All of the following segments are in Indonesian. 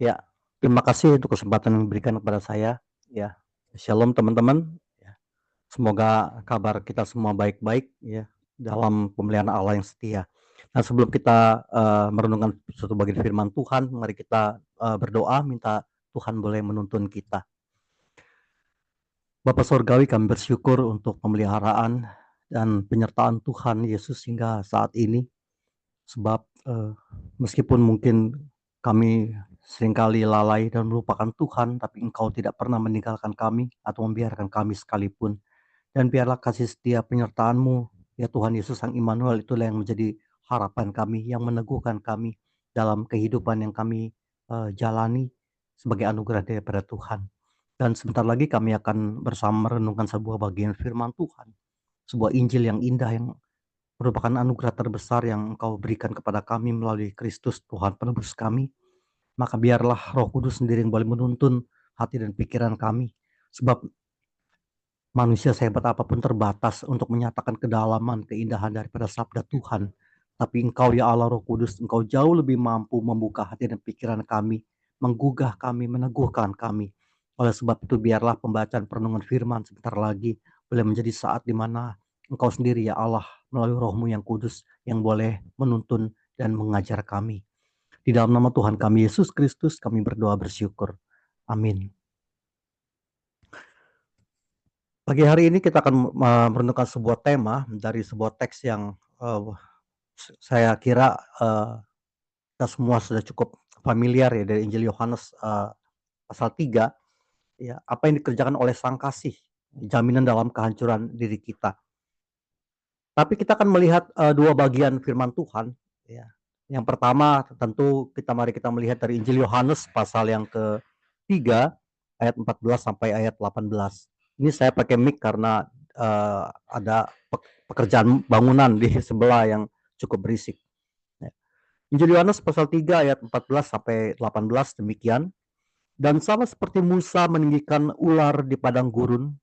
Ya, terima kasih untuk kesempatan yang diberikan kepada saya. Ya, shalom teman-teman. Ya, semoga kabar kita semua baik-baik ya dalam pemeliharaan Allah yang setia. Nah, sebelum kita merenungkan suatu bagian firman Tuhan, mari kita berdoa minta Tuhan boleh menuntun kita. Bapa Surgawi, kami bersyukur untuk pemeliharaan dan penyertaan Tuhan Yesus hingga saat ini. Sebab meskipun mungkin kami seringkali lalai dan melupakan Tuhan, tapi Engkau tidak pernah meninggalkan kami atau membiarkan kami sekalipun. Dan biarlah kasih setia penyertaan-Mu, ya Tuhan Yesus Sang Immanuel, itulah yang menjadi harapan kami, yang meneguhkan kami dalam kehidupan yang kami jalani sebagai anugerah daripada Tuhan. Dan sebentar lagi kami akan bersama merenungkan sebuah bagian firman Tuhan, sebuah Injil yang indah yang merupakan anugerah terbesar yang Engkau berikan kepada kami melalui Kristus Tuhan penebus kami. Maka biarlah Roh Kudus sendiri yang boleh menuntun hati dan pikiran kami. Sebab manusia sehebat apapun terbatas untuk menyatakan kedalaman, keindahan daripada sabda Tuhan. Tapi Engkau ya Allah Roh Kudus, Engkau jauh lebih mampu membuka hati dan pikiran kami, menggugah kami, meneguhkan kami. Oleh sebab itu biarlah pembacaan perenungan firman sebentar lagi boleh menjadi saat di mana Engkau sendiri ya Allah melalui Roh-Mu yang kudus yang boleh menuntun dan mengajar kami. Di dalam nama Tuhan kami Yesus Kristus kami berdoa bersyukur. Amin. Pagi hari ini kita akan merenungkan sebuah tema dari sebuah teks yang saya kira kita semua sudah cukup familiar ya, dari Injil Yohanes pasal 3 ya, apa yang dikerjakan oleh Sang Kasih, jaminan dalam kehancuran diri kita. Tapi kita akan melihat dua bagian firman Tuhan ya. Yang pertama tentu mari kita melihat dari Injil Yohanes pasal yang ke-3 ayat 14 sampai ayat 18. Ini saya pakai mic karena ada pekerjaan bangunan di sebelah yang cukup berisik. Ya. Injil Yohanes pasal 3 ayat 14 sampai 18 demikian. Dan sama seperti Musa meninggikan ular di padang gurun,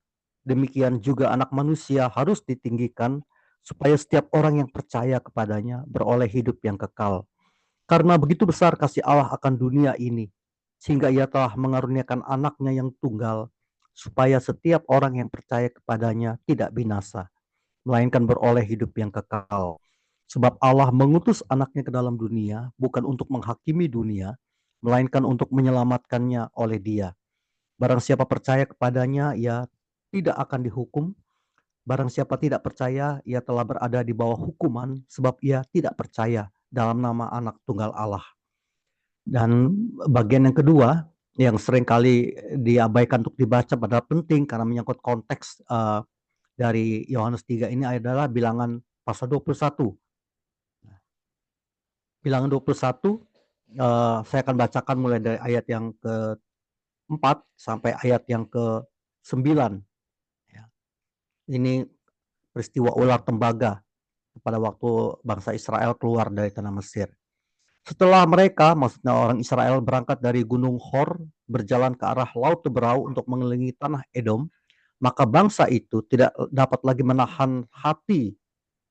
demikian juga Anak Manusia harus ditinggikan supaya setiap orang yang percaya kepadanya beroleh hidup yang kekal. Karena begitu besar kasih Allah akan dunia ini, sehingga Ia telah mengaruniakan anaknya yang tunggal, supaya setiap orang yang percaya kepadanya tidak binasa, melainkan beroleh hidup yang kekal. Sebab Allah mengutus anaknya ke dalam dunia, bukan untuk menghakimi dunia, melainkan untuk menyelamatkannya oleh Dia. Barang siapa percaya kepadanya, ia tidak akan dihukum. Barang siapa tidak percaya, ia telah berada di bawah hukuman, sebab ia tidak percaya dalam nama Anak Tunggal Allah. Dan bagian yang kedua, yang seringkali diabaikan untuk dibaca padahal penting karena menyangkut konteks dari Yohanes 3 ini adalah bilangan pasal 21. Bilangan 21, saya akan bacakan mulai dari ayat yang ke-4 sampai ayat yang ke-9. Ya. Ini peristiwa ular tembaga pada waktu bangsa Israel keluar dari tanah Mesir. Setelah mereka, maksudnya orang Israel, berangkat dari Gunung Hor, berjalan ke arah Laut Teberau untuk mengelilingi tanah Edom, maka bangsa itu tidak dapat lagi menahan hati.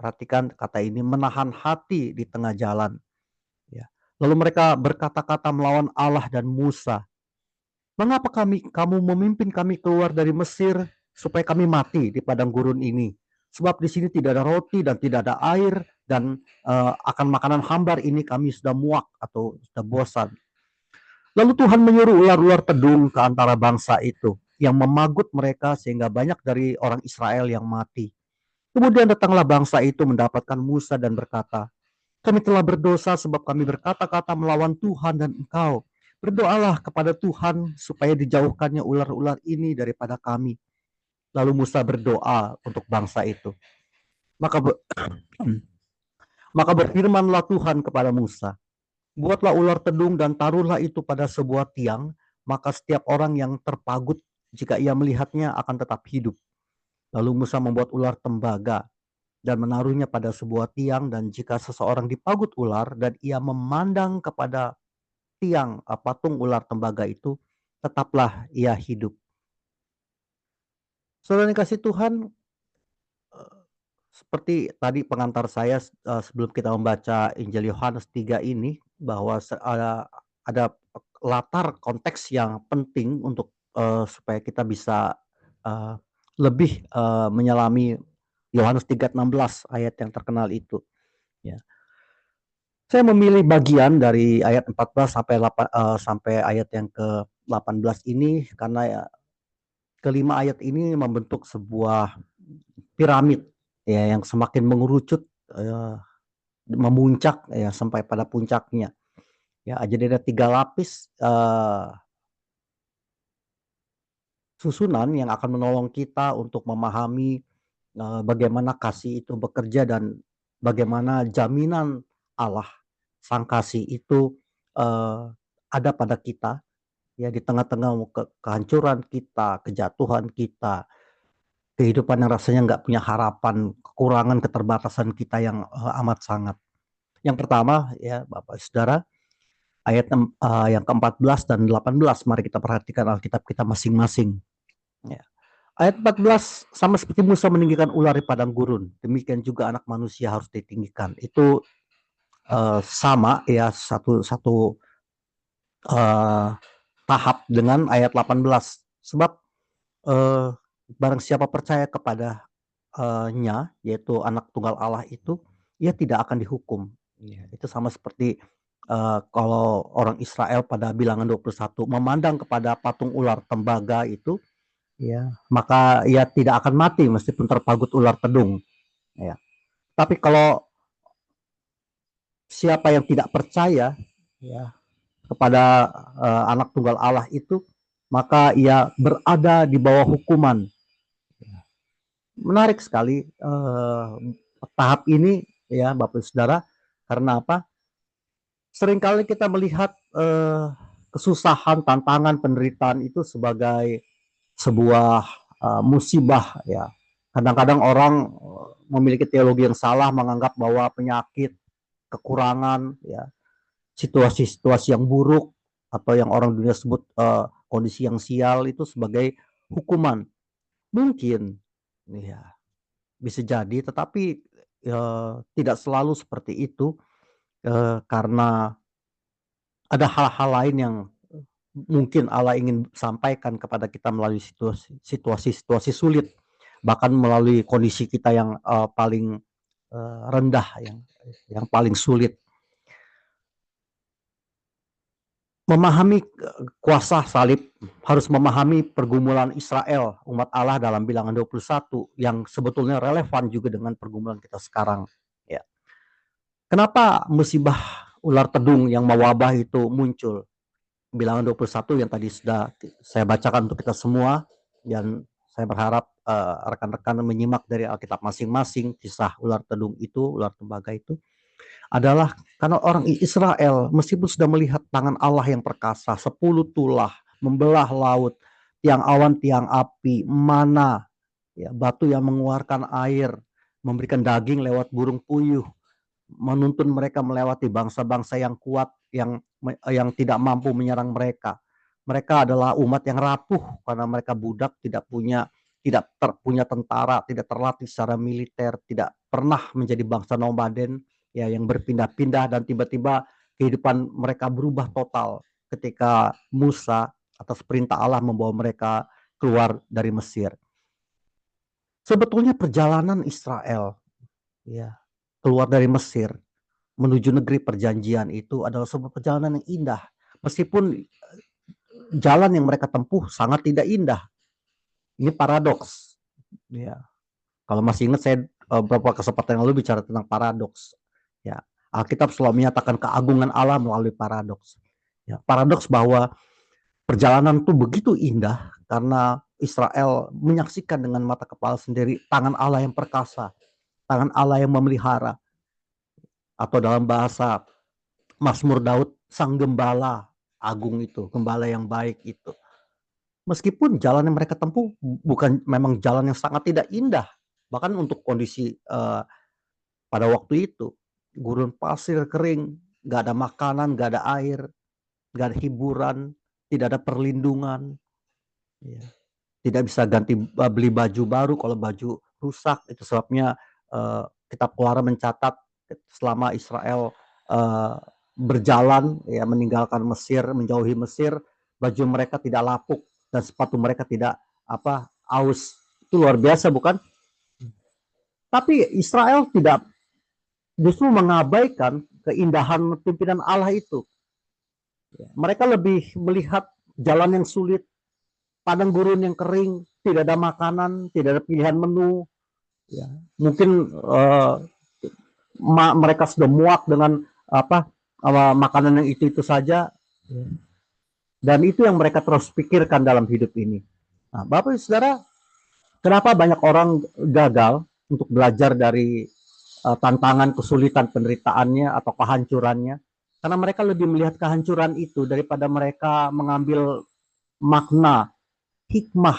Perhatikan kata ini, menahan hati di tengah jalan. Ya. Lalu mereka berkata-kata melawan Allah dan Musa. Mengapa kamu memimpin kami keluar dari Mesir supaya kami mati di padang gurun ini? Sebab di sini tidak ada roti dan tidak ada air, dan akan makanan hambar ini kami sudah muak atau sudah bosan. Lalu Tuhan menyuruh ular-ular tedung ke antara bangsa itu yang memagut mereka sehingga banyak dari orang Israel yang mati. Kemudian datanglah bangsa itu mendapatkan Musa dan berkata, kami telah berdosa sebab kami berkata-kata melawan Tuhan dan engkau. Berdoalah kepada Tuhan supaya dijauhkannya ular-ular ini daripada kami. Lalu Musa berdoa untuk bangsa itu. Maka maka berfirmanlah Tuhan kepada Musa, buatlah ular tedung dan taruhlah itu pada sebuah tiang, maka setiap orang yang terpagut jika ia melihatnya akan tetap hidup. Lalu Musa membuat ular tembaga dan menaruhnya pada sebuah tiang, dan jika seseorang dipagut ular dan ia memandang kepada tiang patung ular tembaga itu, tetaplah ia hidup. Saudara yang kasih Tuhan, seperti tadi pengantar saya sebelum kita membaca Injil Yohanes 3 ini, bahwa ada latar konteks yang penting untuk, supaya kita bisa, eee, lebih, menyelami Yohanes 3:16 ayat yang terkenal itu, ya. Saya memilih bagian dari ayat 14 sampai ayat yang ke-18 ini karena ya kelima ayat ini membentuk sebuah piramid ya yang semakin mengerucut, memuncak ya sampai pada puncaknya. Ya, jadi ada 3 lapis, susunan yang akan menolong kita untuk memahami, bagaimana kasih itu bekerja dan bagaimana jaminan Allah, Sang Kasih itu, eee, ada pada kita, ya di tengah-tengah kehancuran kita, kejatuhan kita, kehidupan yang rasanya nggak punya harapan, kekurangan, keterbatasan kita yang, amat sangat. Yang pertama ya Bapak Saudara, yang ke-14 dan 18 mari kita perhatikan Alkitab kita masing-masing, ya. Ayat 14, sama seperti Musa meninggikan ular di padang gurun, demikian juga Anak Manusia harus ditinggikan. Itu, sama ya satu satu, eee, tahap dengan ayat 18. Sebab, eee, barang siapa percaya kepada nya, yaitu Anak Tunggal Allah itu, ia tidak akan dihukum. Iya, itu sama seperti, kalau orang Israel pada Bilangan 21 memandang kepada patung ular tembaga itu, ya, maka ia tidak akan mati meskipun terpagut ular tedung, ya. Tapi kalau siapa yang tidak percaya, ya, kepada, Anak Tunggal Allah itu, maka ia berada di bawah hukuman. Menarik sekali, tahap ini ya Bapak Saudara, karena apa, seringkali kita melihat, kesusahan, tantangan, penderitaan itu sebagai sebuah, musibah ya. Kadang-kadang orang, memiliki teologi yang salah menganggap bahwa penyakit, kekurangan ya, situasi-situasi yang buruk atau yang orang dunia sebut, kondisi yang sial itu sebagai hukuman. Mungkin, ya. Bisa jadi, tetapi, tidak selalu seperti itu, karena ada hal-hal lain yang mungkin Allah ingin sampaikan kepada kita melalui situasi-situasi sulit, bahkan melalui kondisi kita yang, paling, rendah, yang paling sulit. Memahami, kuasa salib, harus memahami pergumulan Israel, umat Allah dalam Bilangan 21 yang sebetulnya relevan juga dengan pergumulan kita sekarang, ya. Kenapa musibah ular tedung yang mewabah itu muncul? Bilangan 21 yang tadi sudah saya bacakan untuk kita semua, dan saya berharap, rekan-rekan menyimak dari Alkitab masing-masing kisah ular tedung itu, ular tembaga itu, adalah karena orang Israel meskipun sudah melihat tangan Allah yang perkasa, 10 tulah, membelah laut, tiang awan, tiang api, mana, ya, batu yang mengeluarkan air, memberikan daging lewat burung puyuh, menuntun mereka melewati bangsa-bangsa yang kuat yang tidak mampu menyerang mereka. Mereka adalah umat yang rapuh karena mereka budak, tidak punya tentara, tidak terlatih secara militer, tidak pernah menjadi bangsa nomaden ya yang berpindah-pindah, dan tiba-tiba kehidupan mereka berubah total ketika Musa atas perintah Allah membawa mereka keluar dari Mesir. Sebetulnya perjalanan Israel ya keluar dari Mesir menuju negeri perjanjian itu adalah sebuah perjalanan yang indah. Meskipun jalan yang mereka tempuh sangat tidak indah. Ini paradoks. Ya. Kalau masih ingat saya beberapa kesempatan yang lalu bicara tentang paradoks. Ya. Alkitab selalu menyatakan keagungan Allah melalui paradoks. Ya, paradoks bahwa perjalanan itu begitu indah karena Israel menyaksikan dengan mata kepala sendiri tangan Allah yang perkasa, tangan Allah yang memelihara, atau dalam bahasa Mazmur Daud, sang gembala agung itu, gembala yang baik itu. Meskipun jalan yang mereka tempuh bukan memang jalan yang sangat tidak indah, bahkan untuk kondisi, pada waktu itu, gurun pasir kering, nggak ada makanan, nggak ada air, nggak ada hiburan, tidak ada perlindungan, ya. Tidak bisa beli baju baru kalau baju rusak. Itu sebabnya, kitab Keluaran mencatat selama Israel, berjalan, ya, meninggalkan Mesir, menjauhi Mesir, baju mereka tidak lapuk dan sepatu mereka tidak aus. Itu luar biasa, bukan? Tapi Israel tidak, justru mengabaikan keindahan pimpinan Allah itu. Mereka lebih melihat jalan yang sulit, padang gurun yang kering, tidak ada makanan, tidak ada pilihan menu. Ya. Mungkin mereka sudah muak dengan makanan yang itu saja. Dan itu yang mereka terus pikirkan dalam hidup ini. Nah, Bapak Ibu Saudara, kenapa banyak orang gagal untuk belajar dari tantangan, kesulitan, penderitaannya atau kehancurannya? Karena mereka lebih melihat kehancuran itu daripada mereka mengambil makna, hikmah,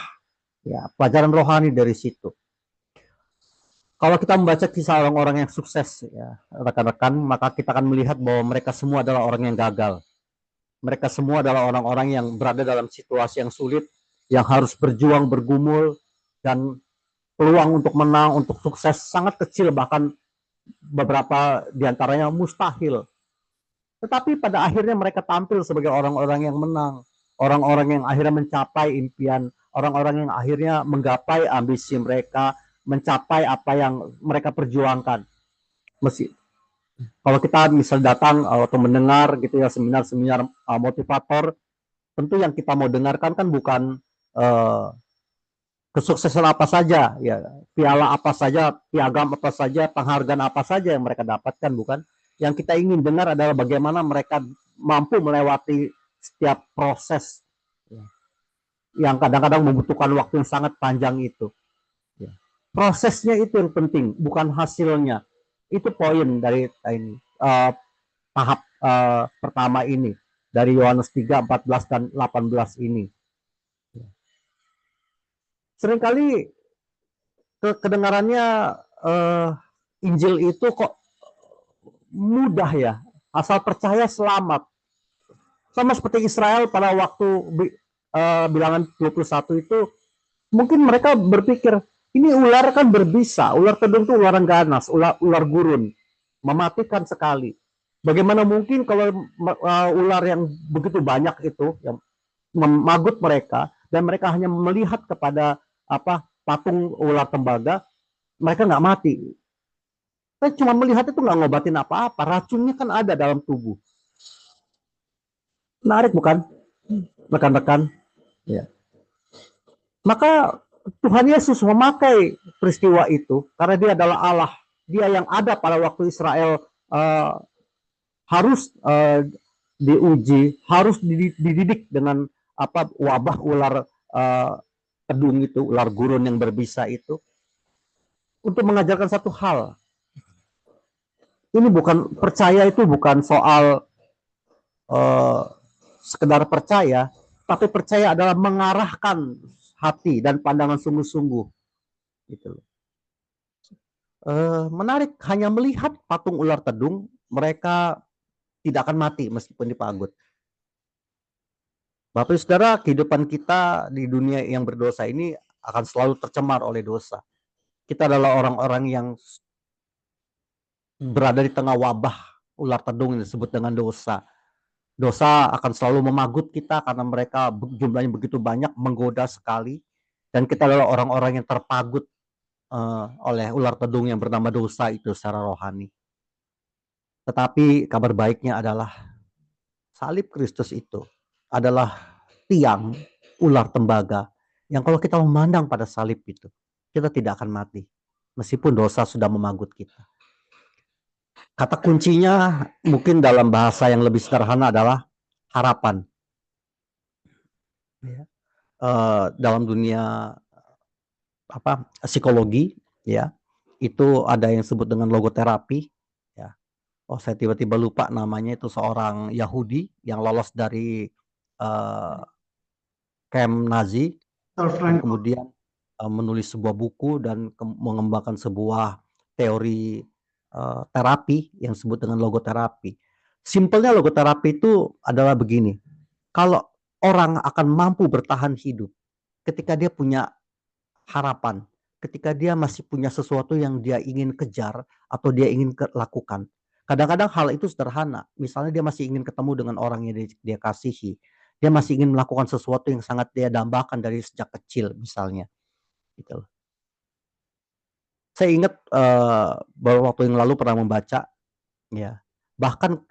ya, pelajaran rohani dari situ. Kalau kita membaca kisah orang-orang yang sukses, ya, rekan-rekan, maka kita akan melihat bahwa mereka semua adalah orang yang gagal. Mereka semua adalah orang-orang yang berada dalam situasi yang sulit, yang harus berjuang, bergumul, dan peluang untuk menang, untuk sukses sangat kecil, bahkan beberapa diantaranya mustahil. Tetapi pada akhirnya mereka tampil sebagai orang-orang yang menang, orang-orang yang akhirnya mencapai impian, orang-orang yang akhirnya menggapai ambisi mereka, mencapai apa yang mereka perjuangkan. Kalau kita misal datang atau mendengar gitu ya seminar-seminar motivator, tentu yang kita mau dengarkan kan bukan kesuksesan apa saja, ya, piala apa saja, piagam apa saja, penghargaan apa saja yang mereka dapatkan, bukan. Yang kita ingin dengar adalah bagaimana mereka mampu melewati setiap proses, ya, yang kadang-kadang membutuhkan waktu yang sangat panjang itu. Ya. Prosesnya itu yang penting, bukan hasilnya. Itu poin dari ini tahap pertama ini dari Yohanes 3, 14 dan 18 ini. Seringkali kedengarannya Injil itu kok mudah ya, asal percaya selamat. Sama seperti Israel pada waktu bilangan 21 itu, mungkin mereka berpikir, ini ular kan berbisa, ular tedung itu ular ganas, ular gurun, mematikan sekali. Bagaimana mungkin kalau ular yang begitu banyak itu yang memagut mereka, dan mereka hanya melihat kepada patung ular tembaga, mereka nggak mati. Saya cuma melihat itu nggak ngobatin apa-apa, racunnya kan ada dalam tubuh. Menarik bukan, rekan-rekan? Ya. Maka Tuhan Yesus memakai peristiwa itu karena Dia adalah Allah. Dia yang ada pada waktu Israel harus diuji, harus dididik dengan wabah ular tedung itu, ular gurun yang berbisa itu, untuk mengajarkan satu hal. Ini bukan percaya, itu bukan soal sekedar percaya, tapi percaya adalah mengarahkan hati dan pandangan sungguh-sungguh. Gitu. Menarik, hanya melihat patung ular tedung, mereka tidak akan mati meskipun dipagut. Bapak Ibu Saudara, kehidupan kita di dunia yang berdosa ini akan selalu tercemar oleh dosa. Kita adalah orang-orang yang berada di tengah wabah ular tedung yang disebut dengan dosa. Dosa akan selalu memagut kita karena mereka jumlahnya begitu banyak, menggoda sekali. Dan kita adalah orang-orang yang terpagut oleh ular tedung yang bernama dosa itu secara rohani. Tetapi kabar baiknya adalah salib Kristus itu adalah tiang ular tembaga yang kalau kita memandang pada salib itu, kita tidak akan mati meskipun dosa sudah memagut kita. Kata kuncinya mungkin dalam bahasa yang lebih sederhana adalah harapan. Dalam dunia psikologi, ya, itu ada yang disebut dengan logoterapi. Ya. Oh, saya tiba-tiba lupa namanya, itu seorang Yahudi yang lolos dari camp Nazi, dan kemudian menulis sebuah buku dan mengembangkan sebuah teori terapi yang disebut dengan logoterapi. Simpelnya logoterapi itu adalah begini, kalau orang akan mampu bertahan hidup ketika dia punya harapan, ketika dia masih punya sesuatu yang dia ingin kejar atau dia ingin lakukan, Kadang-kadang hal itu sederhana, misalnya dia masih ingin ketemu dengan orang yang dia kasihi, dia masih ingin melakukan sesuatu yang sangat dia dambakan dari sejak kecil misalnya, gitu loh. Saya ingat, beberapa waktu yang lalu pernah membaca, ya, bahkan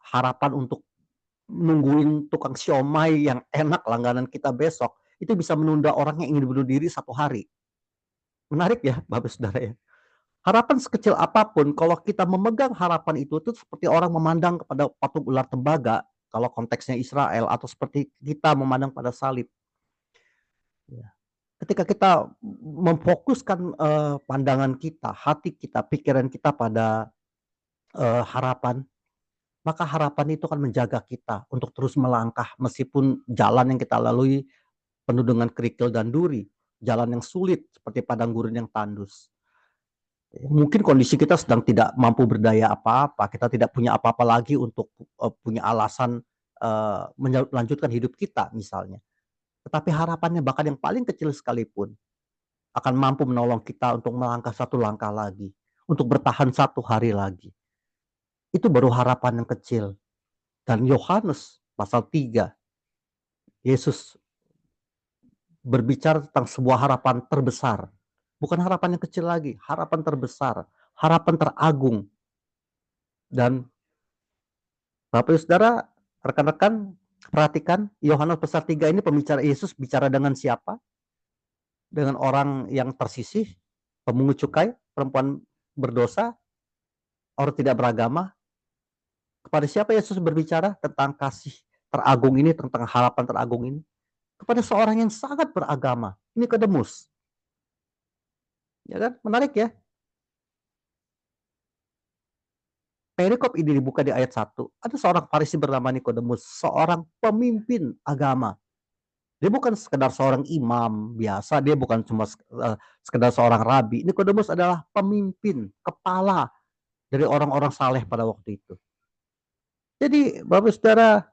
harapan untuk nungguin tukang siomay yang enak langganan kita besok, itu bisa menunda orang yang ingin bunuh diri 1 hari. Menarik ya, Bapak Saudara ya. Harapan sekecil apapun, kalau kita memegang harapan itu seperti orang memandang kepada patung ular tembaga, kalau konteksnya Israel, atau seperti kita memandang pada salib. Ya. Ketika kita memfokuskan pandangan kita, hati kita, pikiran kita pada harapan, maka harapan itu akan menjaga kita untuk terus melangkah meskipun jalan yang kita lalui penuh dengan kerikil dan duri, jalan yang sulit seperti padang gurun yang tandus. Mungkin kondisi kita sedang tidak mampu berdaya apa-apa, kita tidak punya apa-apa lagi untuk punya alasan melanjutkan hidup kita misalnya. Tetapi harapannya bahkan yang paling kecil sekalipun akan mampu menolong kita untuk melangkah 1 langkah lagi, untuk bertahan 1 hari lagi. Itu baru harapan yang kecil. Dan Yohanes pasal 3, Yesus berbicara tentang sebuah harapan terbesar. Bukan harapan yang kecil lagi, harapan terbesar, harapan teragung. Dan Bapak Ibu Saudara, rekan-rekan, perhatikan Yohanes pasal 3 ini pembicara Yesus bicara dengan siapa? Dengan orang yang tersisih, pemungut cukai, perempuan berdosa, orang tidak beragama. Kepada siapa Yesus berbicara tentang kasih teragung ini, tentang harapan teragung ini? Kepada seorang yang sangat beragama, Nikodemus. Ya kan? Menarik ya. Perikop ini dibuka di ayat 1. Ada seorang Farisi bernama Nikodemus, seorang pemimpin agama. Dia bukan sekedar seorang imam biasa, dia bukan cuma sekedar seorang rabi. Nikodemus adalah pemimpin, kepala dari orang-orang saleh pada waktu itu. Jadi, Bapak Saudara,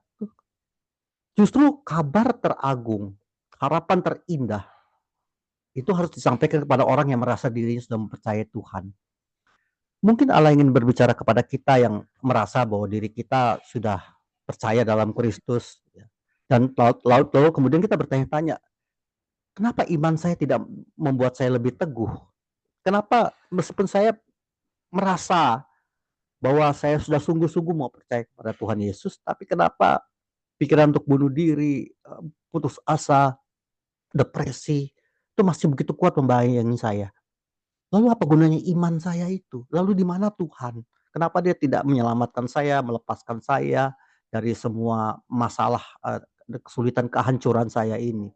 justru kabar teragung, harapan terindah, itu harus disampaikan kepada orang yang merasa dirinya sudah mempercayai Tuhan. Mungkin Allah ingin berbicara kepada kita yang merasa bahwa diri kita sudah percaya dalam Kristus, ya. Dan lalu kemudian kita bertanya-tanya, kenapa iman saya tidak membuat saya lebih teguh? Kenapa meskipun saya merasa bahwa saya sudah sungguh-sungguh mau percaya kepada Tuhan Yesus, tapi kenapa pikiran untuk bunuh diri, putus asa, depresi, itu masih begitu kuat membayangi saya. Lalu apa gunanya iman saya itu? Lalu di mana Tuhan? Kenapa dia tidak menyelamatkan saya, melepaskan saya dari semua masalah, kesulitan, kehancuran saya ini?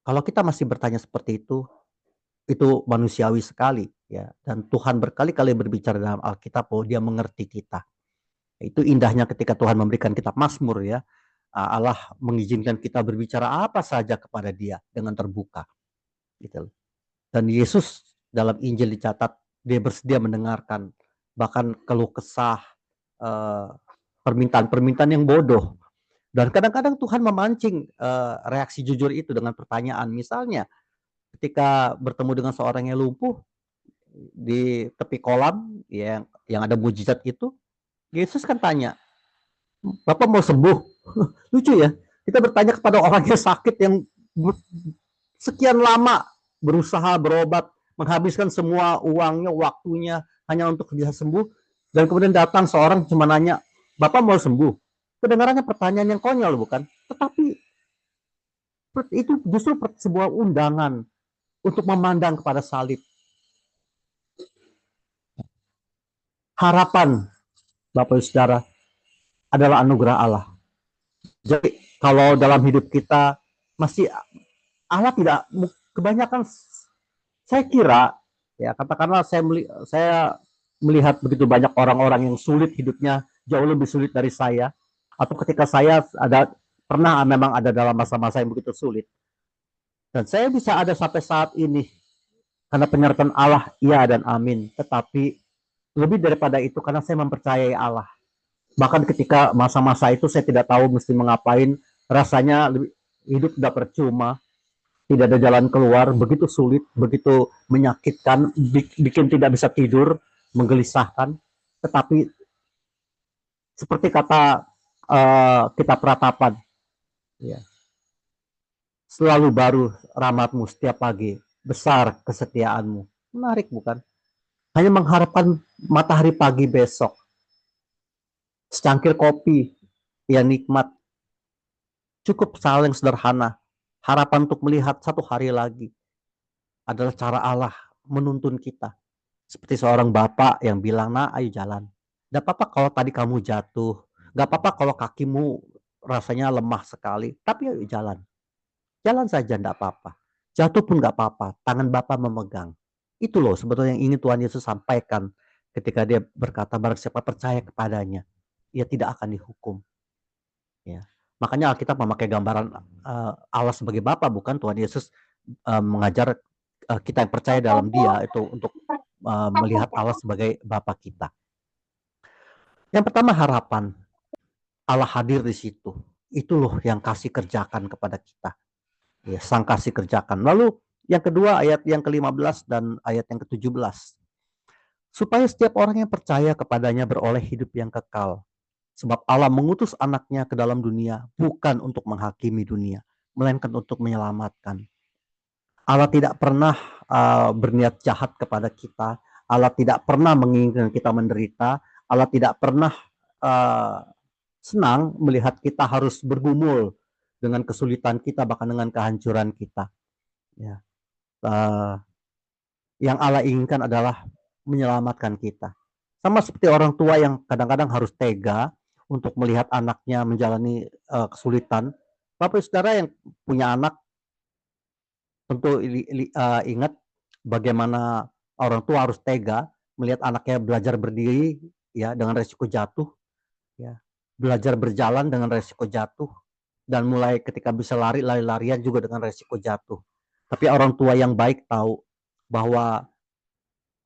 Kalau kita masih bertanya seperti itu manusiawi sekali ya, dan Tuhan berkali-kali berbicara dalam Alkitab bahwa Dia mengerti kita. Itu indahnya ketika Tuhan memberikan kitab Mazmur ya, Allah mengizinkan kita berbicara apa saja kepada Dia dengan terbuka, gitu loh. Dan Yesus dalam Injil dicatat Dia bersedia mendengarkan bahkan keluh kesah, permintaan-permintaan yang bodoh. Dan kadang-kadang Tuhan memancing reaksi jujur itu dengan pertanyaan. Misalnya ketika bertemu dengan seorang yang lumpuh di tepi kolam yang ada mujizat itu, Yesus kan tanya, Bapak mau sembuh? Lucu ya, kita bertanya kepada orang yang sakit yang sekian lama berusaha berobat, menghabiskan semua uangnya, waktunya hanya untuk bisa sembuh, dan kemudian datang seorang cuma nanya, Bapak mau sembuh? Kedengarannya pertanyaan yang konyol bukan? Tetapi itu justru sebuah undangan untuk memandang kepada salib. Harapan, Bapak Ibu Saudara, adalah anugerah Allah. Jadi kalau dalam hidup kita masih Allah tidak, kebanyakan saya kira ya, katakanlah saya melihat begitu banyak orang-orang yang sulit hidupnya, jauh lebih sulit dari saya, atau ketika saya pernah memang ada dalam masa-masa yang begitu sulit, dan saya bisa ada sampai saat ini karena penyertaan Allah, iya dan amin. Tetapi lebih daripada itu karena saya mempercayai Allah. Bahkan ketika masa-masa itu saya tidak tahu mesti mengapain, rasanya hidup tidak percuma, tidak ada jalan keluar, begitu sulit, begitu menyakitkan, bikin tidak bisa tidur, menggelisahkan. Tetapi seperti kata kitab Ratapan, ya, selalu baru rahmatmu setiap pagi, besar kesetiaanmu. Menarik bukan? Hanya mengharapkan matahari pagi besok, secangkir kopi, ya nikmat, cukup saling sederhana. Harapan untuk melihat satu hari lagi adalah cara Allah menuntun kita. Seperti seorang bapak yang bilang, nah ayo jalan. Gak apa-apa kalau tadi kamu jatuh. Gak apa-apa kalau kakimu rasanya lemah sekali. Tapi ayo jalan. Jalan saja gak apa-apa. Jatuh pun gak apa-apa. Tangan bapak memegang. Itu loh sebetulnya yang ingin Tuhan Yesus sampaikan ketika dia berkata barang siapa percaya kepadanya, ia tidak akan dihukum. Ya. Makanya Alkitab memakai gambaran Allah sebagai Bapa, bukan Tuhan Yesus mengajar kita yang percaya dalam Dia itu untuk melihat Allah sebagai Bapa kita. Yang pertama harapan, Allah hadir di situ. Itu loh yang kasih kerjakan kepada kita. Ya, sang kasih kerjakan. Lalu yang kedua ayat yang ke-15 dan ayat yang ke-17. Supaya setiap orang yang percaya kepadanya beroleh hidup yang kekal. Sebab Allah mengutus anaknya ke dalam dunia bukan untuk menghakimi dunia, melainkan untuk menyelamatkan. Allah tidak pernah berniat jahat kepada kita. Allah tidak pernah menginginkan kita menderita. Allah tidak pernah uh, senang melihat kita harus bergumul dengan kesulitan kita, bahkan dengan kehancuran kita. Ya. Yang Allah inginkan adalah menyelamatkan kita. Sama seperti orang tua yang kadang-kadang harus tega untuk melihat anaknya menjalani kesulitan. Bapak saudara yang punya anak tentu ingat bagaimana orang tua harus tega melihat anaknya belajar berdiri ya dengan resiko jatuh, ya, belajar berjalan dengan resiko jatuh, dan mulai ketika bisa lari-larian juga dengan resiko jatuh. Tapi orang tua yang baik tahu bahwa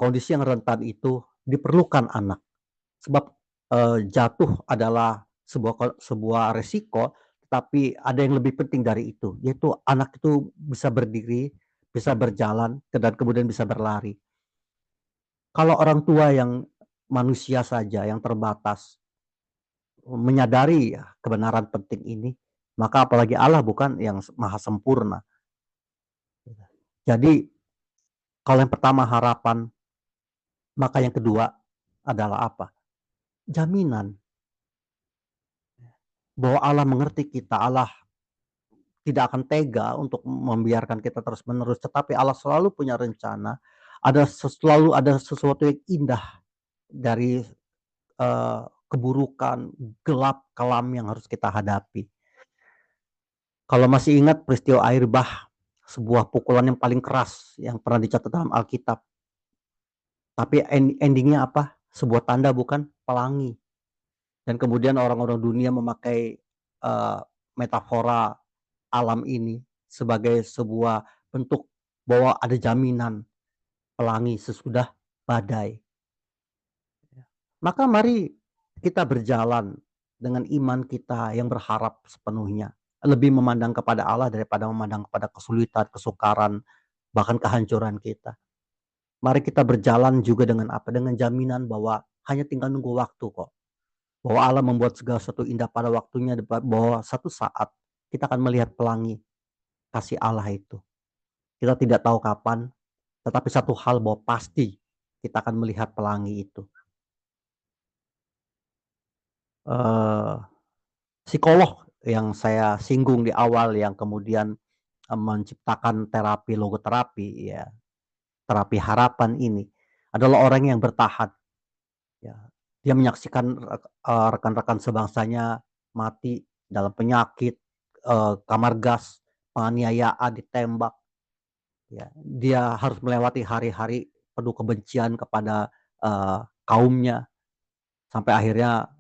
kondisi yang rentan itu diperlukan anak. Sebab jatuh adalah sebuah resiko, tapi ada yang lebih penting dari itu, yaitu anak itu bisa berdiri, bisa berjalan, dan kemudian bisa berlari. Kalau orang tua yang manusia saja, yang terbatas, menyadari ya, kebenaran penting ini, maka apalagi Allah bukan yang maha sempurna. Jadi kalau yang pertama harapan, maka yang kedua adalah apa? Jaminan bahwa Allah mengerti kita, Allah tidak akan tega untuk membiarkan kita terus-menerus, tetapi Allah selalu punya rencana, selalu ada sesuatu yang indah dari keburukan, gelap, kelam yang harus kita hadapi. Kalau masih ingat peristiwa air bah, sebuah pukulan yang paling keras yang pernah dicatat dalam Alkitab. Tapi endingnya apa? Sebuah tanda bukan? Pelangi. Dan kemudian orang-orang dunia memakai metafora alam ini sebagai sebuah bentuk bahwa ada jaminan pelangi sesudah badai. Maka mari kita berjalan dengan iman kita yang berharap sepenuhnya. Lebih memandang kepada Allah daripada memandang kepada kesulitan, kesukaran, bahkan kehancuran kita. Mari kita berjalan juga dengan apa? Dengan jaminan bahwa hanya tinggal nunggu waktu kok. Bahwa Allah membuat segala sesuatu indah pada waktunya, bahwa satu saat kita akan melihat pelangi kasih Allah itu. Kita tidak tahu kapan, tetapi satu hal bahwa pasti kita akan melihat pelangi itu. Psikolog yang saya singgung di awal yang kemudian menciptakan terapi logoterapi, ya, terapi harapan ini adalah orang yang bertahan. Ya. Dia menyaksikan rekan-rekan sebangsanya mati dalam penyakit, kamar gas, penganiayaan, ditembak. Ya, dia harus melewati hari-hari penuh kebencian kepada kaumnya sampai akhirnya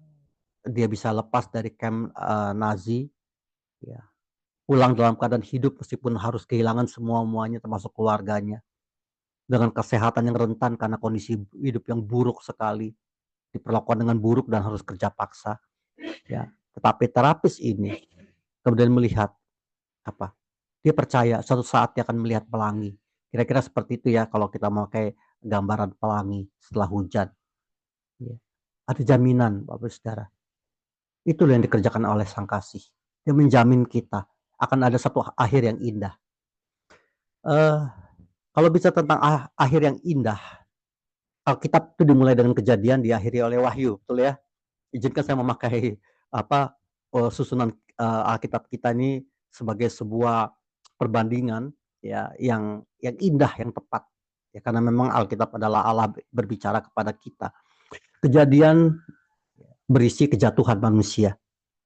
dia bisa lepas dari kamp Nazi, ya, pulang dalam keadaan hidup meskipun harus kehilangan semuanya termasuk keluarganya, dengan kesehatan yang rentan karena kondisi hidup yang buruk sekali, diperlakukan dengan buruk dan harus kerja paksa, ya. Tetapi terapis ini kemudian melihat apa? Dia percaya suatu saat dia akan melihat pelangi. Kira-kira seperti itu ya kalau kita mau kayak gambaran pelangi setelah hujan. Ya. Ada jaminan, Bapak Saudara. Itu yang dikerjakan oleh Sang Kasih. Dia menjamin kita akan ada satu akhir yang indah. Kalau bisa tentang akhir yang indah, Alkitab itu dimulai dengan Kejadian, diakhiri oleh Wahyu, betul ya? Izinkan saya memakai susunan Alkitab kita ini sebagai sebuah perbandingan ya yang indah, yang tepat. Ya, karena memang Alkitab adalah Allah berbicara kepada kita. Kejadian berisi kejatuhan manusia,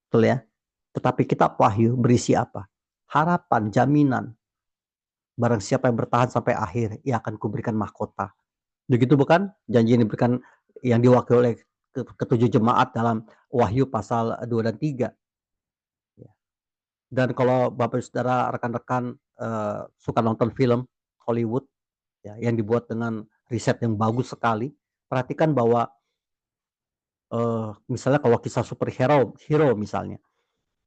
betul ya? Tetapi kitab Wahyu berisi apa? Harapan, jaminan. Barang siapa yang bertahan sampai akhir, ia akan kuberikan mahkota. Begitu bukan? Janji yang diberikan, yang diwakili oleh ketujuh jemaat dalam Wahyu pasal 2 dan 3. Dan kalau Bapak Saudara, rekan-rekan suka nonton film Hollywood ya, yang dibuat dengan riset yang bagus sekali, perhatikan bahwa misalnya kalau kisah superhero misalnya,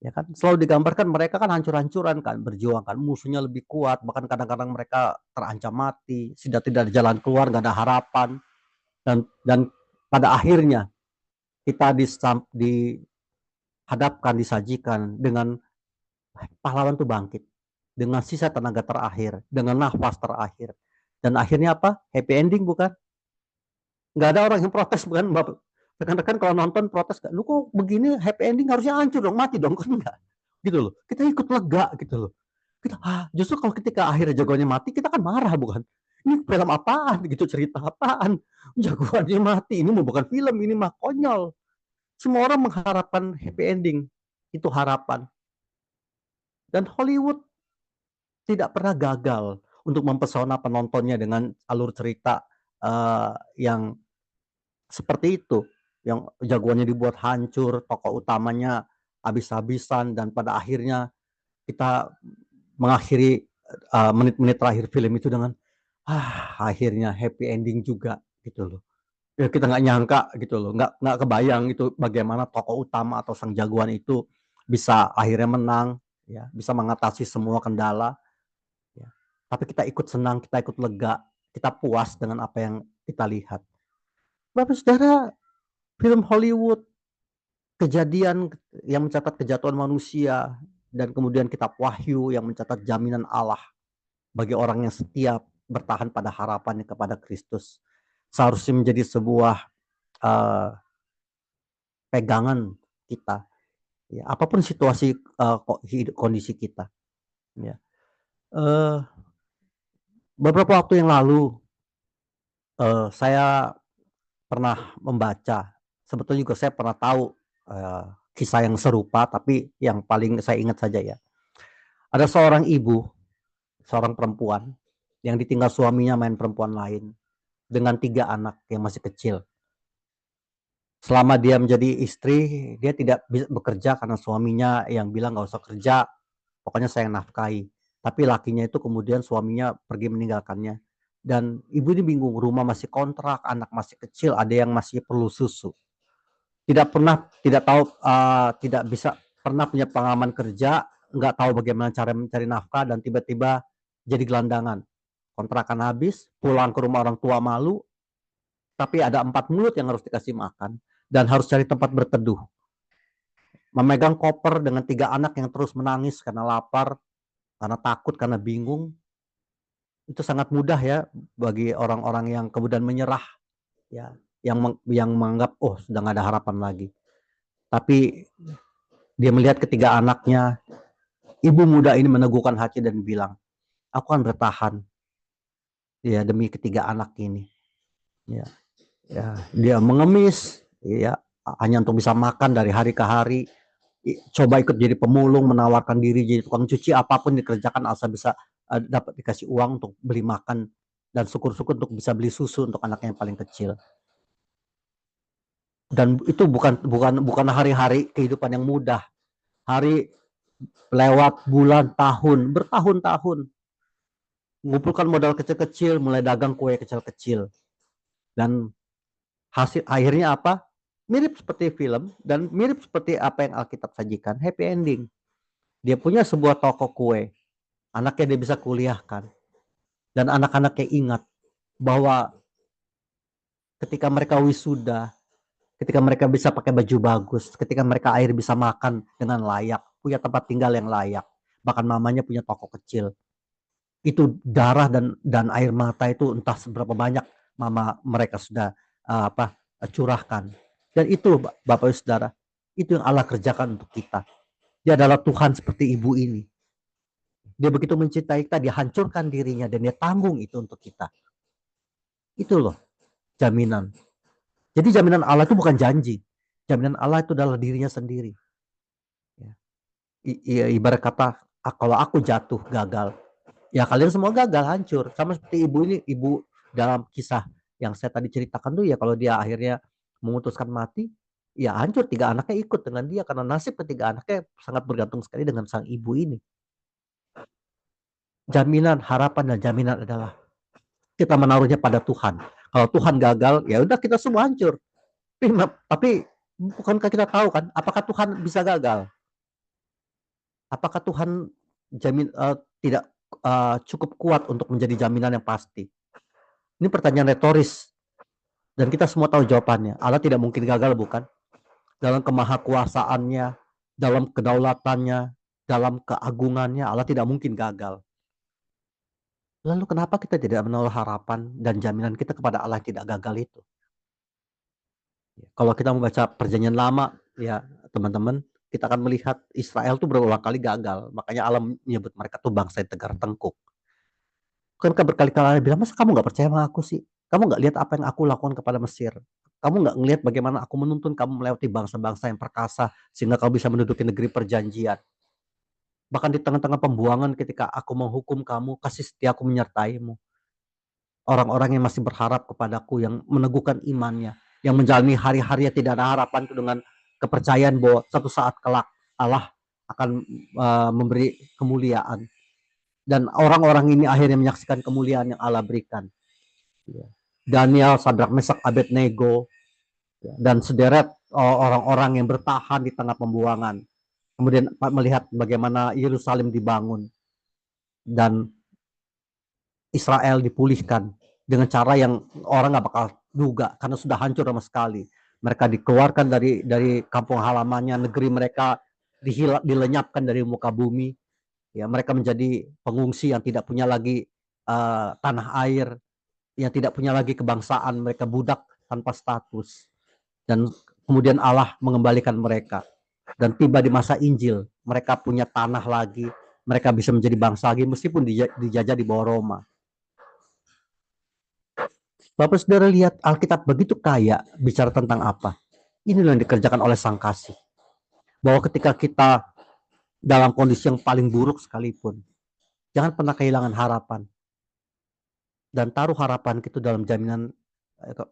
ya kan selalu digambarkan mereka kan hancur-hancuran kan, berjuang kan, musuhnya lebih kuat, bahkan kadang-kadang mereka terancam mati, sudah tidak ada jalan keluar, nggak ada harapan, dan pada akhirnya kita dihadapkan, disajikan dengan pahlawan tuh bangkit dengan sisa tenaga terakhir, dengan nafas terakhir, dan akhirnya apa? Happy ending bukan? Nggak ada orang yang protes bukan? Rekan-rekan kalau nonton protes, lu kok begini, happy ending harusnya hancur dong, mati dong, kan enggak gitu loh. Kita ikut lega gitu loh. Kita justru kalau ketika akhirnya jagoannya mati, kita kan marah bukan? Ini film apaan gitu, cerita apaan? Jagoannya mati, ini mau bukan film, ini mah konyol. Semua orang mengharapkan happy ending. Itu harapan. Dan Hollywood tidak pernah gagal untuk mempesona penontonnya dengan alur cerita yang seperti itu. Yang jagoannya dibuat hancur, tokoh utamanya habis-habisan, dan pada akhirnya kita mengakhiri menit-menit terakhir film itu dengan akhirnya happy ending juga gitu loh. Ya, kita nggak nyangka gitu loh, nggak kebayang itu bagaimana tokoh utama atau sang jagoan itu bisa akhirnya menang, ya, bisa mengatasi semua kendala, ya. Tapi kita ikut senang, kita ikut lega, kita puas dengan apa yang kita lihat. Bapak Saudara, film Hollywood, kejadian yang mencatat kejatuhan manusia, dan kemudian kitab Wahyu yang mencatat jaminan Allah bagi orang yang setia bertahan pada harapannya kepada Kristus, seharusnya menjadi sebuah uh, pegangan kita, ya, apapun situasi kondisi kita, ya. Beberapa waktu yang lalu saya pernah membaca, sebetulnya juga saya pernah tahu kisah yang serupa, tapi yang paling saya ingat saja ya, ada seorang ibu, seorang perempuan yang ditinggal suaminya main perempuan lain dengan 3 anak yang masih kecil. Selama dia menjadi istri, dia tidak bisa bekerja karena suaminya yang bilang nggak usah kerja, pokoknya saya yang nafkahi. Tapi lakinya itu kemudian suaminya pergi meninggalkannya. Dan ibu ini bingung, rumah masih kontrak, anak masih kecil, ada yang masih perlu susu. Tidak tahu, tidak bisa pernah punya pengalaman kerja, nggak tahu bagaimana cara mencari nafkah, dan tiba-tiba jadi gelandangan. Kontrakan habis, pulang ke rumah orang tua malu, tapi ada 4 mulut yang harus dikasih makan, dan harus cari tempat berteduh. Memegang koper dengan 3 anak yang terus menangis karena lapar, karena takut, karena bingung. Itu sangat mudah ya bagi orang-orang yang kemudian menyerah, ya, yang menganggap sudah nggak ada harapan lagi. Tapi dia melihat ketiga anaknya, ibu muda ini meneguhkan hati dan bilang, aku akan bertahan ya demi ketiga anak ini. Ya, ya, dia mengemis, ya, hanya untuk bisa makan dari hari ke hari. Coba ikut jadi pemulung, menawarkan diri jadi tukang cuci, apapun dikerjakan asal bisa dapat dikasih uang untuk beli makan, dan syukur-syukur untuk bisa beli susu untuk anaknya yang paling kecil. Dan itu bukan hari-hari kehidupan yang mudah. Hari lewat, bulan, tahun, bertahun-tahun mengumpulkan modal kecil-kecil, mulai dagang kue kecil-kecil, dan hasil akhirnya apa? Mirip seperti film dan mirip seperti apa yang Alkitab sajikan, happy ending. Dia punya sebuah toko kue, anaknya dia bisa kuliahkan, dan anak-anaknya ingat bahwa ketika mereka wisuda, ketika mereka bisa pakai baju bagus, ketika mereka akhirnya bisa makan dengan layak, punya tempat tinggal yang layak, bahkan mamanya punya toko kecil. Itu darah dan air mata itu entah seberapa banyak mama mereka sudah curahkan. Dan itu Bapak Ibu Saudara, itu yang Allah kerjakan untuk kita. Dia adalah Tuhan seperti ibu ini. Dia begitu mencintai kita, dia hancurkan dirinya dan dia tanggung itu untuk kita. Itu loh jaminan. Jadi jaminan Allah itu bukan janji. Jaminan Allah itu adalah dirinya sendiri. Ibarat kata, kalau aku jatuh gagal, ya kalian semua gagal, hancur. Sama seperti ibu ini, ibu dalam kisah yang saya tadi ceritakan tuh ya, kalau dia akhirnya memutuskan mati, ya hancur, 3 anaknya ikut dengan dia karena nasib ketiga anaknya sangat bergantung sekali dengan sang ibu ini. Jaminan, harapan dan jaminan adalah kita menaruhnya pada Tuhan. Kalau Tuhan gagal, ya udah kita semua hancur. Tapi bukankah kita tahu kan, apakah Tuhan bisa gagal? Apakah Tuhan tidak cukup kuat untuk menjadi jaminan yang pasti? Ini pertanyaan retoris dan kita semua tahu jawabannya. Allah tidak mungkin gagal, bukan? Dalam kemahakuasaannya, dalam kedaulatannya, dalam keagungannya, Allah tidak mungkin gagal. Lalu kenapa kita tidak menaruh harapan dan jaminan kita kepada Allah yang tidak gagal itu? Kalau kita membaca Perjanjian Lama, ya teman-teman, kita akan melihat Israel tuh berulang kali gagal. Makanya Allah menyebut mereka tuh bangsa yang tegar tengkuk. Kan berkali-kali Allah bilang, masa kamu gak percaya sama aku sih? Kamu gak lihat apa yang aku lakukan kepada Mesir? Kamu gak ngelihat bagaimana aku menuntun kamu melewati bangsa-bangsa yang perkasa sehingga kamu bisa menduduki negeri perjanjian. Bahkan di tengah-tengah pembuangan ketika aku menghukum kamu, kasih setiaku menyertaimu. Orang-orang yang masih berharap kepadaku, yang meneguhkan imannya, yang menjalani hari-hari yang tidak ada harapan itu dengan kepercayaan bahwa satu saat kelak Allah akan memberi kemuliaan. Dan orang-orang ini akhirnya menyaksikan kemuliaan yang Allah berikan. Daniel, Sadrak, Mesak, Abednego, dan sederet orang-orang yang bertahan di tengah pembuangan. Kemudian melihat bagaimana Yerusalem dibangun dan Israel dipulihkan dengan cara yang orang nggak bakal duga karena sudah hancur sama sekali. Mereka dikeluarkan dari kampung halamannya, negeri mereka dilenyapkan dari muka bumi. Ya, mereka menjadi pengungsi yang tidak punya lagi tanah air, yang tidak punya lagi kebangsaan, mereka budak tanpa status. Dan kemudian Allah mengembalikan mereka. Dan tiba di masa Injil, mereka punya tanah lagi, mereka bisa menjadi bangsa lagi meskipun dijajah di bawah Roma. Bapak Saudara lihat Alkitab begitu kaya bicara tentang apa? Inilah yang dikerjakan oleh Sang Kasih. Bahwa ketika kita dalam kondisi yang paling buruk sekalipun, jangan pernah kehilangan harapan. Dan taruh harapan kita dalam jaminan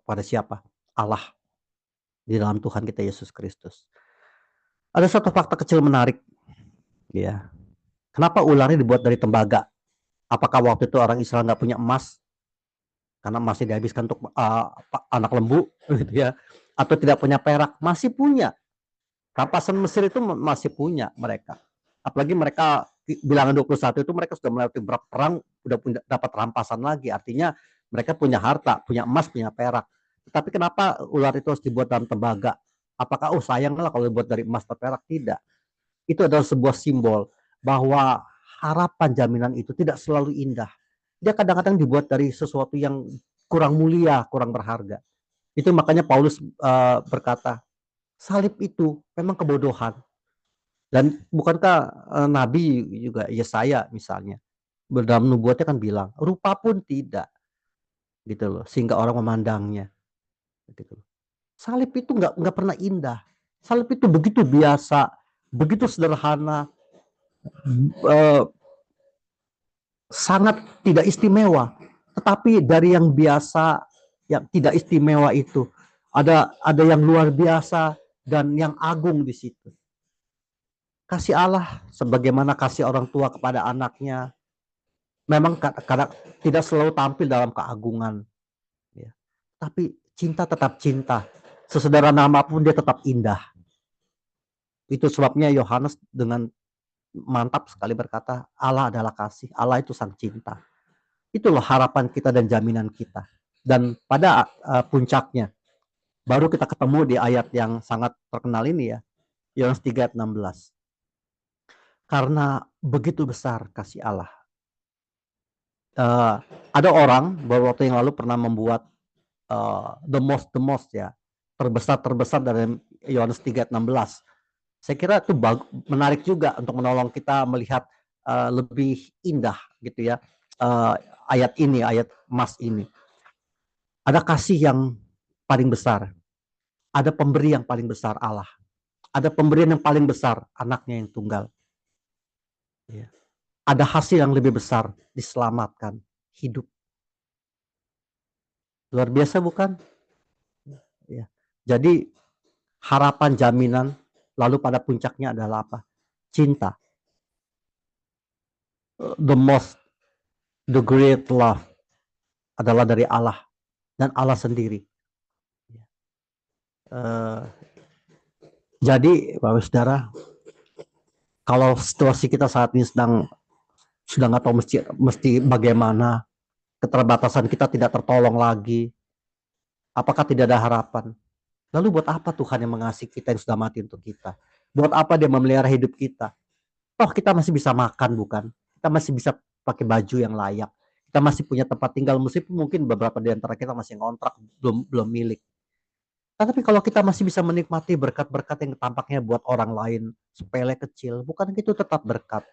pada siapa? Allah. Di dalam Tuhan kita Yesus Kristus. Ada satu fakta kecil menarik. Ya. Kenapa ularnya dibuat dari tembaga? Apakah waktu itu orang Israel nggak punya emas? Karena masih dihabiskan untuk anak lembu, gitu ya. Atau tidak punya perak? Masih punya. Rampasan Mesir itu masih punya mereka. Apalagi mereka bilangan 21 itu mereka sudah melewati beberapa perang, sudah dapat rampasan lagi. Artinya mereka punya harta, punya emas, punya perak. Tapi kenapa ular itu harus dibuat dalam tembaga? Apakah sayang lah kalau dibuat dari emas atau perak? Tidak. Itu adalah sebuah simbol bahwa harapan jaminan itu tidak selalu indah. Dia kadang-kadang dibuat dari sesuatu yang kurang mulia, kurang berharga. Itu makanya Paulus berkata, salib itu memang kebodohan. Dan bukankah Nabi juga Yesaya misalnya dalam nubuatnya kan bilang rupa pun tidak, gitu loh, sehingga orang memandangnya. Gitu. Salib itu nggak pernah indah. Salib itu begitu biasa, begitu sederhana, sangat tidak istimewa. Tetapi dari yang biasa, yang tidak istimewa itu ada yang luar biasa dan yang agung di situ. Kasih Allah sebagaimana kasih orang tua kepada anaknya memang kadang tidak selalu tampil dalam keagungan, ya. Tapi cinta tetap cinta. Sesederhana apapun dia tetap indah. Itu sebabnya Yohanes dengan mantap sekali berkata, Allah adalah kasih, Allah itu sang cinta. Itulah harapan kita dan jaminan kita. Dan pada puncaknya, Baru kita ketemu di ayat yang sangat terkenal ini ya, Yohanes 3 ayat 16. Karena begitu besar kasih Allah. Ada orang beberapa waktu yang lalu pernah membuat the most ya, terbesar dari Yohanes 3 ayat 16. Saya kira itu menarik juga untuk menolong kita melihat lebih indah gitu ya, ayat ini, ayat emas ini. Ada kasih yang paling besar, ada pemberi yang paling besar Allah, ada pemberian yang paling besar anaknya yang tunggal. Ya. Ada hasil yang lebih besar, diselamatkan, hidup. Luar biasa bukan? Ya. Jadi harapan, jaminan, lalu pada puncaknya adalah apa? Cinta. The great love adalah dari Allah dan Allah sendiri. Jadi Bapak Saudara, kalau situasi kita saat ini sudah nggak tahu mesti bagaimana, keterbatasan kita tidak tertolong lagi, apakah tidak ada harapan? Lalu buat apa Tuhan yang mengasihi kita yang sudah mati untuk kita? Buat apa dia memelihara hidup kita? Toh kita masih bisa makan bukan? Kita masih bisa pakai baju yang layak. Kita masih punya tempat tinggal meskipun mungkin beberapa di antara kita masih ngontrak, belum milik. Tapi kalau kita masih bisa menikmati berkat-berkat yang tampaknya buat orang lain sepele kecil, bukan itu tetap berkat?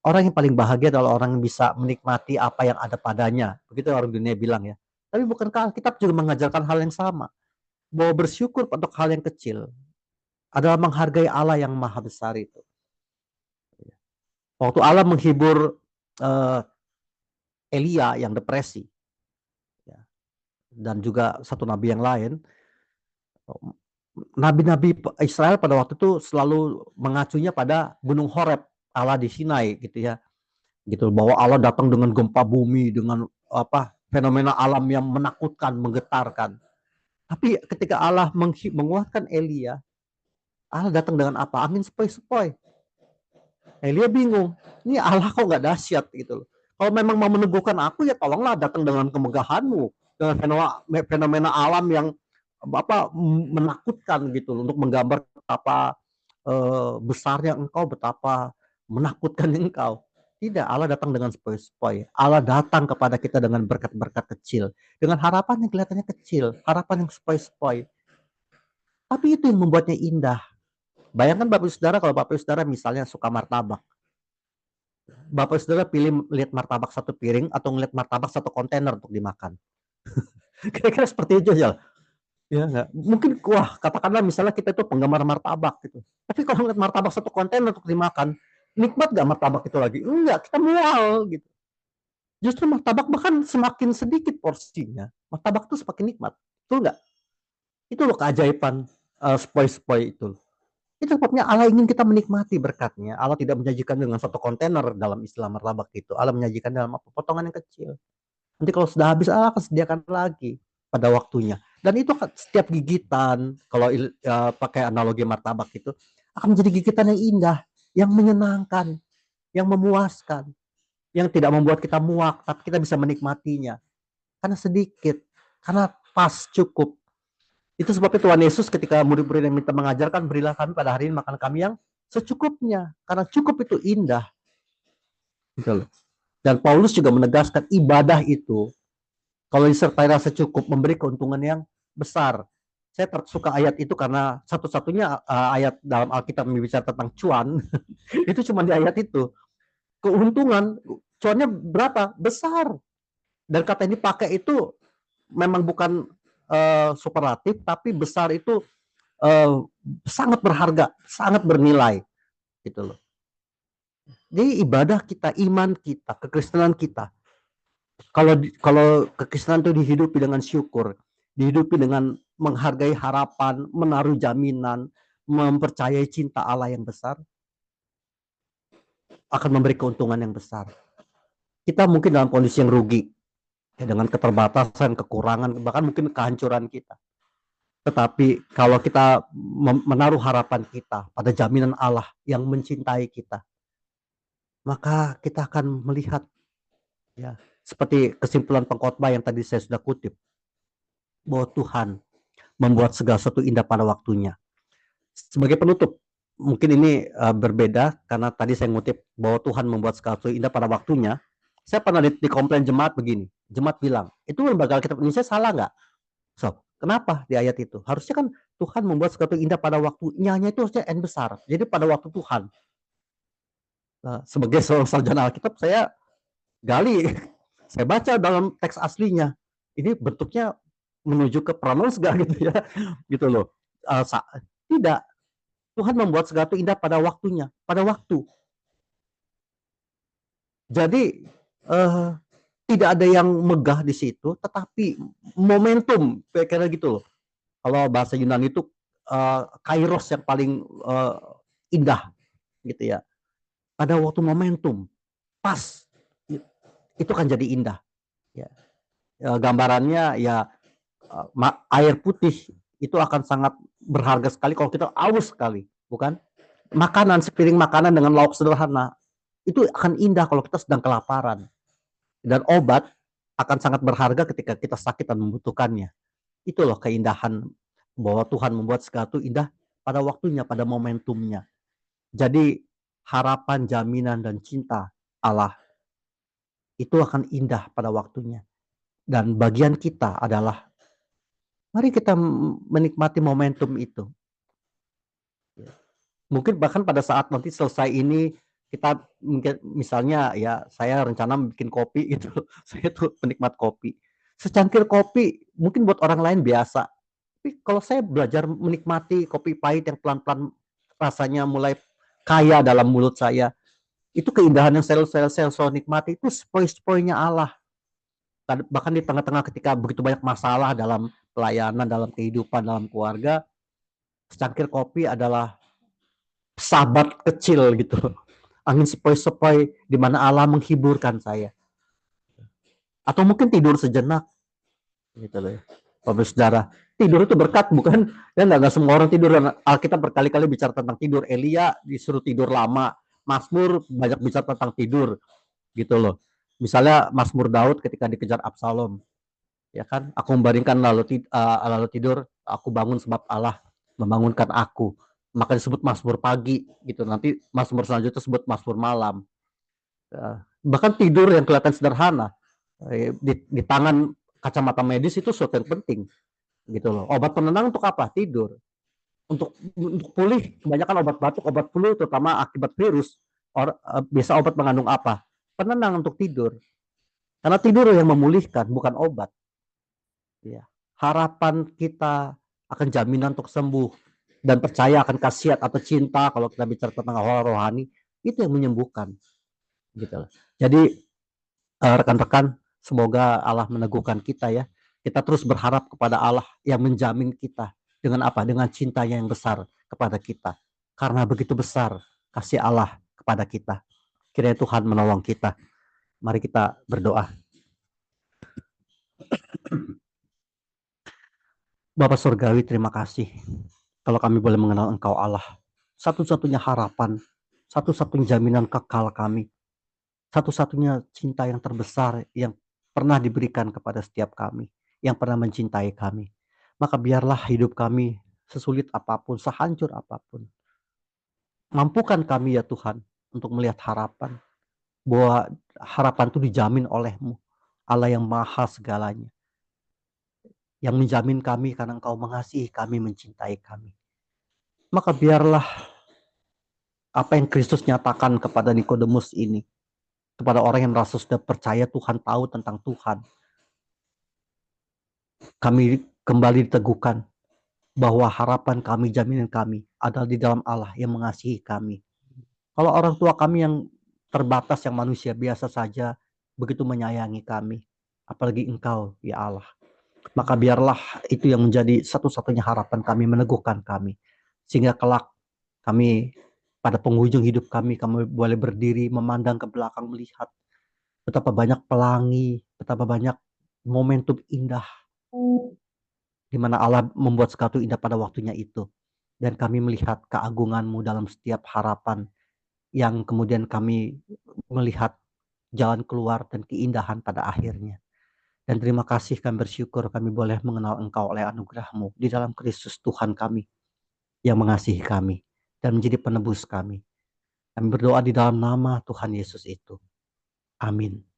Orang yang paling bahagia adalah orang yang bisa menikmati apa yang ada padanya. Begitu orang dunia bilang ya. Tapi bukankah Alkitab juga mengajarkan hal yang sama? Bahwa bersyukur untuk hal yang kecil adalah menghargai Allah yang maha besar itu. Waktu Allah menghibur Elia yang depresi, ya, dan juga satu nabi yang lain, nabi-nabi Israel pada waktu itu selalu mengacunya pada Gunung Horeb, Allah di Sinai gitu ya. Gitu bahwa Allah datang dengan gempa bumi, dengan fenomena alam yang menakutkan, menggetarkan. Tapi ketika Allah menguatkan Elia, Allah datang dengan apa? Angin sepoi-sepoi. Elia bingung, ini Allah kok nggak dahsyat gitu loh. Kalau memang mau meneguhkan aku ya tolonglah datang dengan kemegahanmu, dengan fenomena alam yang menakutkan gitu loh, untuk menggambar betapa besarnya engkau, betapa menakutkan engkau. Tidak, Allah datang dengan sepoi-sepoi. Allah datang kepada kita dengan berkat-berkat kecil, dengan harapan yang kelihatannya kecil, harapan yang sepoi-sepoi. Tapi itu yang membuatnya indah. Bayangkan Bapak Saudara, kalau Bapak Saudara misalnya suka martabak. Bapak Saudara pilih lihat martabak satu piring atau ngeliat martabak satu kontainer untuk dimakan. Kira-kira seperti itu aja. Ya, enggak. Mungkin wah, katakanlah misalnya kita itu penggemar martabak gitu. Tapi kalau ngeliat martabak satu kontainer untuk dimakan, nikmat gak martabak itu lagi? Enggak, kita mual gitu. Justru martabak bahkan semakin sedikit porsinya, martabak itu semakin nikmat. Betul nggak? Itu loh keajaiban sepoi-sepoi itu. Itu sebabnya Allah ingin kita menikmati berkatnya. Allah tidak menyajikan dengan satu kontainer dalam istilah martabak itu. Allah menyajikan dalam potongan yang kecil. Nanti kalau sudah habis, Allah akan sediakan lagi pada waktunya. Dan itu setiap gigitan, kalau pakai analogi martabak itu, akan menjadi gigitan yang indah, yang menyenangkan, yang memuaskan, yang tidak membuat kita muak, tapi kita bisa menikmatinya. Karena sedikit, karena pas, cukup. Itu sebabnya Tuhan Yesus ketika murid-murid yang minta mengajarkan, berilah kami pada hari ini makan kami yang secukupnya. Karena cukup itu indah. Gitu loh. Dan Paulus juga menegaskan ibadah itu, kalau disertai rasa cukup, memberi keuntungan yang besar. Saya suka ayat itu karena satu-satunya ayat dalam Alkitab berbicara tentang cuan, itu cuma di ayat itu. Keuntungan, cuannya berapa? Besar. Dan kata yang dipakai itu memang bukan superlatif, tapi besar itu sangat berharga, sangat bernilai, gitu loh. Jadi ibadah kita, iman kita, kekristenan kita, kalau kekristenan itu dihidupi dengan syukur, dihidupi dengan menghargai harapan, menaruh jaminan, mempercayai cinta Allah yang besar, akan memberi keuntungan yang besar. Kita mungkin dalam kondisi yang rugi, ya, dengan keterbatasan, kekurangan, bahkan mungkin kehancuran kita. Tetapi kalau kita menaruh harapan kita pada jaminan Allah yang mencintai kita, maka kita akan melihat, ya, seperti kesimpulan pengkhotbah yang tadi saya sudah kutip, bahwa Tuhan membuat segala sesuatu indah pada waktunya. Sebagai penutup, mungkin ini berbeda karena tadi saya ngutip bahwa Tuhan membuat segala sesuatu indah pada waktunya. Saya pernah dikomplain jemaat begini. Jemaat bilang, itu lembaga Alkitab Indonesia salah nggak? So, kenapa di ayat itu? Harusnya kan Tuhan membuat sesuatu indah pada waktunya, itu harusnya N besar. Jadi pada waktu Tuhan. Nah, sebagai seorang sarjana Alkitab, saya gali, saya baca dalam teks aslinya. Ini bentuknya menuju ke pronoun gak gitu ya, gitu loh. Tidak, Tuhan membuat segala itu indah pada waktunya, pada waktu. Jadi tidak ada yang megah di situ, tetapi momentum, kira-kira gitu loh. Kalau bahasa Yunani itu kairos yang paling indah, gitu ya. Pada waktu momentum, pas, itu kan jadi indah. Ya. Gambarannya ya air putih itu akan sangat berharga sekali kalau kita aus sekali, bukan? Makanan, sepiring makanan dengan lauk sederhana, itu akan indah kalau kita sedang kelaparan. Dan obat akan sangat berharga ketika kita sakit dan membutuhkannya. Itu loh keindahan bahwa Tuhan membuat segala itu indah pada waktunya, pada momentumnya. Jadi harapan, jaminan, dan cinta Allah itu akan indah pada waktunya. Dan bagian kita adalah mari kita menikmati momentum itu. Mungkin bahkan pada saat nanti selesai ini kita mungkin misalnya ya saya rencana bikin kopi gitu. Saya tuh penikmat kopi. Secangkir kopi mungkin buat orang lain biasa. Tapi kalau saya belajar menikmati kopi pahit yang pelan-pelan rasanya mulai kaya dalam mulut saya, itu keindahan yang saya selalu nikmati, itu sepoi-sepoinya Allah. Bahkan di tengah-tengah ketika begitu banyak masalah dalam pelayanan, dalam kehidupan, dalam keluarga, secangkir kopi adalah sahabat kecil gitu. Angin sepoi-sepoi di mana Allah menghiburkan saya. Atau mungkin tidur sejenak gitu loh ya. Bapak Saudara, tidur itu berkat bukan? Ya nggak semua orang tidur. Alkitab berkali-kali bicara tentang tidur. Elia disuruh tidur lama. Mazmur banyak bicara tentang tidur gitu loh. Misalnya Mazmur Daud ketika dikejar Absalom, ya kan? Aku membaringkan lalu tidur, aku bangun sebab Allah membangunkan aku. Maka disebut Mazmur pagi gitu. Nanti Mazmur selanjutnya disebut Mazmur malam. Bahkan tidur yang kelihatan sederhana di tangan kacamata medis itu sesuatu yang penting gitu loh. Obat penenang untuk apa? Tidur. Untuk pulih, kebanyakan obat batuk, obat flu terutama akibat virus, biasa obat mengandung apa? Penenang untuk tidur. Karena tidur yang memulihkan, bukan obat. Ya. Harapan kita akan jaminan untuk sembuh dan percaya akan khasiat atau cinta kalau kita bicara tentang hal rohani, itu yang menyembuhkan. Gitu loh. Jadi rekan-rekan, semoga Allah meneguhkan kita ya. Kita terus berharap kepada Allah yang menjamin kita dengan apa? Dengan cintanya yang besar kepada kita. Karena begitu besar kasih Allah kepada kita. Kiranya Tuhan menolong kita. Mari kita berdoa. Bapa Surgawi, terima kasih kalau kami boleh mengenal Engkau Allah. Satu-satunya harapan, satu-satunya jaminan kekal kami, satu-satunya cinta yang terbesar yang pernah diberikan kepada setiap kami, yang pernah mencintai kami. Maka biarlah hidup kami sesulit apapun, sehancur apapun. Mampukan kami ya Tuhan untuk melihat harapan, bahwa harapan itu dijamin oleh-Mu, Allah yang maha segalanya, yang menjamin kami karena Engkau mengasihi kami, mencintai kami. Maka biarlah apa yang Kristus nyatakan kepada Nikodemus ini, kepada orang yang merasa sudah percaya Tuhan tahu tentang Tuhan, kami kembali diteguhkan bahwa harapan kami, jaminan kami adalah di dalam Allah yang mengasihi kami. Kalau orang tua kami yang terbatas, yang manusia biasa saja, begitu menyayangi kami, apalagi Engkau, ya Allah. Maka biarlah itu yang menjadi satu-satunya harapan kami, meneguhkan kami. Sehingga kelak kami, pada penghujung hidup kami boleh berdiri, memandang ke belakang, melihat betapa banyak pelangi, betapa banyak momentum indah di mana Allah membuat sesuatu indah pada waktunya itu. Dan kami melihat keagungan-Mu dalam setiap harapan yang kemudian kami melihat jalan keluar dan keindahan pada akhirnya. Dan terima kasih kami bersyukur kami boleh mengenal Engkau oleh anugerah-Mu di dalam Kristus Tuhan kami yang mengasihi kami dan menjadi penebus kami. Kami berdoa di dalam nama Tuhan Yesus itu. Amin.